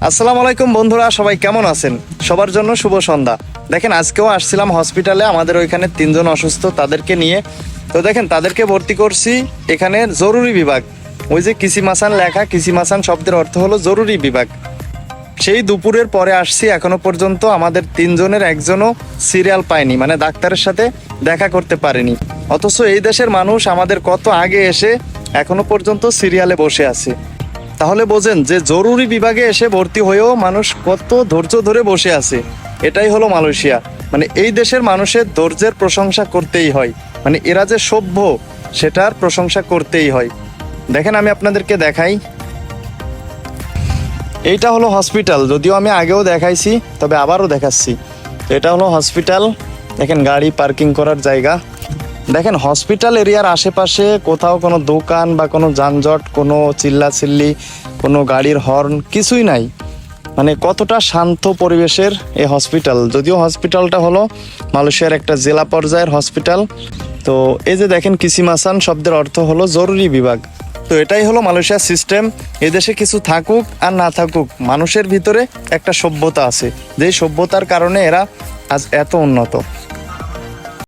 আসসালামু আলাইকুম বন্ধুরা, সবাই কেমন আছেন? সবার জন্য শুভ সন্ধ্যা। দেখেন, আজকেও আসছিলাম হসপিটালে, আমাদের ওইখানে 3 জন অসুস্থ, তাদেরকে নিয়ে। তো দেখেন, তাদেরকে ভর্তি করছি এখানে জরুরি বিভাগ। ওই যে কিসিমাসান লেখা, কিসিমাসান শব্দের অর্থ হলো জরুরি বিভাগ। সেই দুপুরের পরে আসছি, এখনো পর্যন্ত আমাদের 3 জনের একজনও সিরিয়াল পায়নি, মানে ডাক্তারের সাথে দেখা করতে পারেনি। অথচ এই দেশের মানুষ আমাদের কত আগে এসে এখনো পর্যন্ত সিরিয়ালে বসে আছে। তাহলে বোঝেন যে জরুরি বিভাগে এসে ভর্তি হয়েও মানুষ কত ধৈর্য ধরে বসে আছে। এটাই হলো মালয়েশিয়া। মানে এই দেশের মানুষের ধৈর্যের প্রশংসা করতেই হয়। মানে এরা যে সভ্য, সেটার প্রশংসা করতেই হয়। দেখেন, আমি আপনাদেরকে দেখাই। এইটা হলো হসপিটাল, যদিও আমি আগেও দেখাইছি, তবে আবারও দেখাচ্ছি। তো এটা হলো হসপিটাল। দেখেন, গাড়ি পার্কিং করার জায়গা। দেখেন, হসপিটাল এরিয়ার আশেপাশে কোথাও কোনো দোকান বা কোনো যানজট, কোনো চিল্লাচিল্লি, কোনো গাড়ির হর্ন কিছুই নাই। মানে কতটা শান্ত পরিবেশের এই হসপিটাল। যদিও হসপিটালটা হলো মালয়েশিয়ার একটা জেলা পর্যায়ের হসপিটাল। তো এই যে দেখেন, কিসিমাসান শব্দের অর্থ হলো জরুরি বিভাগ। তো এটাই হলো মালয়েশিয়ার সিস্টেম। এদেশে কিছু থাকুক আর না থাকুক, মানুষের ভিতরে একটা সভ্যতা আছে, যেই সভ্যতার কারণে এরা আজ এত উন্নত।